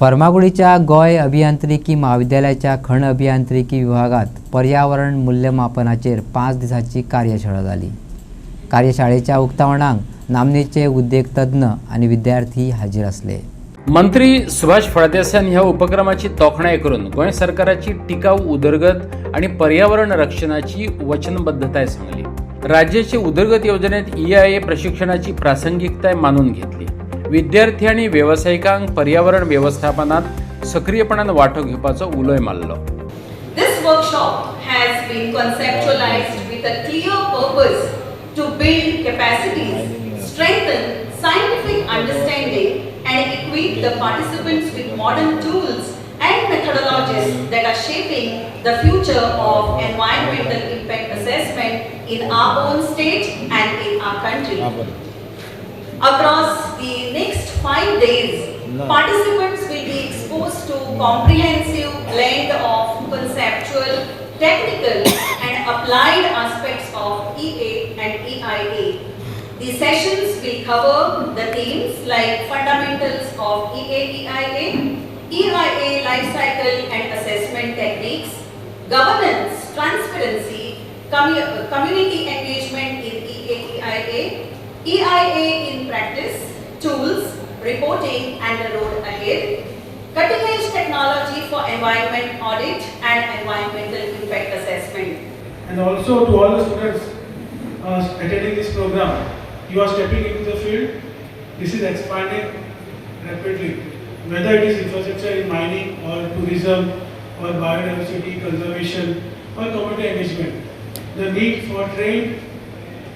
फर्मागुडीच्या गोय अभियांत्रिकी महाविद्यालयाच्या खण अभियांत्रिकी विभागात पर्यावरण मूल्यमापनाचेर 5 दिसांची कार्यशाळा जाली। कार्यशाळेच्या उक्तावणाक नामनेचे उद्योग तज्ञ आणि विद्यार्थी हाजीर असले। मंत्री सुभाष फळदेसाय ह्या उपक्रमाची तोखणाय करून गोंय सरकाराची टिकाऊ उदरगत आणि पर्यावरण रक्षणाची वचनबद्धताय सांगली। राज्याची उदरगत योजनेत EIA प्रशिक्षणाची प्रासंगिकताय मानून घेतली। विद्यार्थी आणि व्यावसायिकांक पर्यावरण व्यवस्थापनात सक्रियपणान वाटो घेवपाचो उलोय मारलो। This workshop has been conceptualized with a clear purpose to build capacities, strengthen scientific understanding and equip the participants with modern tools and methodologies that are shaping the future of environmental impact assessment in our own state and in our country. Across the next 5 days, participants will be exposed to comprehensive blend of conceptual, technical and applied aspects of EA and EIA. The sessions will cover the themes like fundamentals of EA-EIA, EIA life cycle and assessment techniques, governance, transparency, community engagement in EA-EIA, EIA in practice, tools, reporting and the road ahead, cutting-edge technology for environment audit and environmental impact assessment. And also to all the students attending this program, you are stepping into the field. This is expanding rapidly. Whether it is infrastructure in mining or tourism or biodiversity conservation or community engagement, the need for trained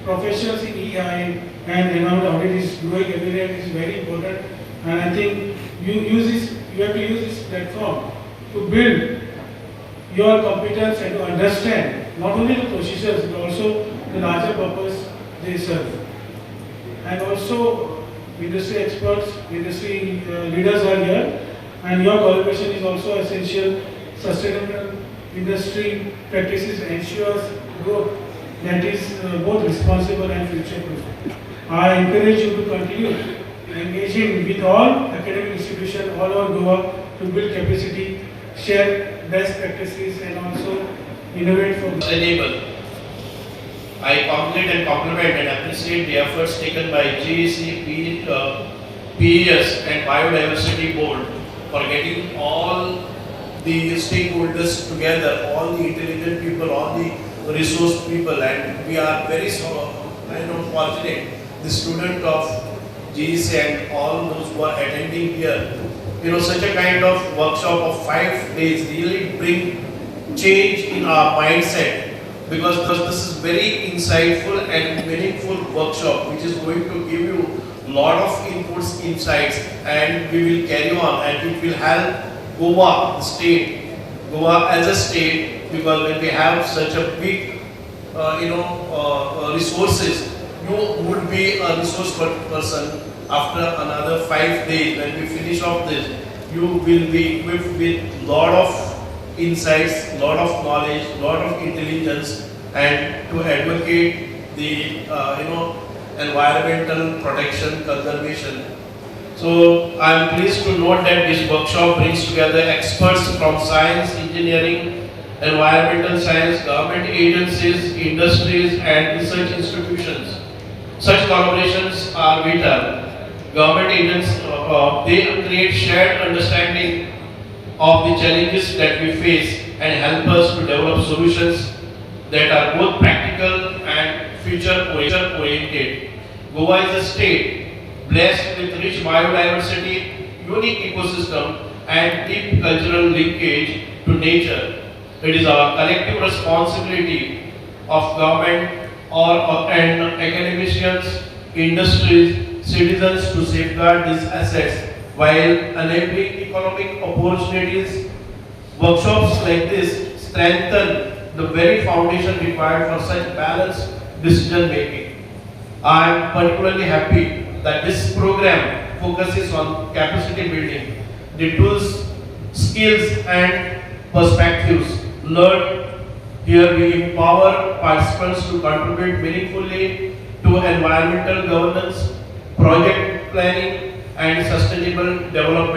professionals in EIA and environmental audit is growing every day. It is very important, and I think you have to use this platform to build your competence and to understand not only the procedures but also the larger purpose they serve. And also industry experts, industry leaders are here, and your collaboration is also essential. Sustainable industry practices ensures growth that is both responsible and future-proof. I encourage you to continue engaging with all academic institutions all over Goa to build capacity, share best practices, and also innovate for enable. I congratulate and compliment and appreciate the efforts taken by GEC, PES and Biodiversity Board for getting all the stakeholders together, all the intelligent people, all the resource people, and we are very fortunate. The student of GEC and all those who are attending here, such a kind of workshop of 5 days really bring change in our mindset, because this is very insightful and meaningful workshop which is going to give you lot of inputs, insights, and we will carry on, and it will help Goa, the state, Goa as a state, because when we have such a big resources, you would be a resource person. After another 5 days, when we finish off this, you will be equipped with lot of insights, lot of knowledge, lot of intelligence, and to advocate the environmental protection, conservation. So I am pleased to note that this workshop brings together experts from science, engineering, environmental science, government agencies, industries and research institutions. Such collaborations are vital. Government agencies, they create shared understanding of the challenges that we face and help us to develop solutions that are both practical and future oriented. Goa is a state blessed with rich biodiversity, unique ecosystem and deep cultural linkage to nature. It is our collective responsibility of government and academicians, industries, citizens to safeguard these assets while enabling economic opportunities. Workshops like this strengthen the very foundation required for such balanced decision making. I am particularly happy that this program focuses on capacity building, the tools, skills and perspectives learned here. We empower participants to contribute meaningfully to environmental governance, project planning and sustainable development.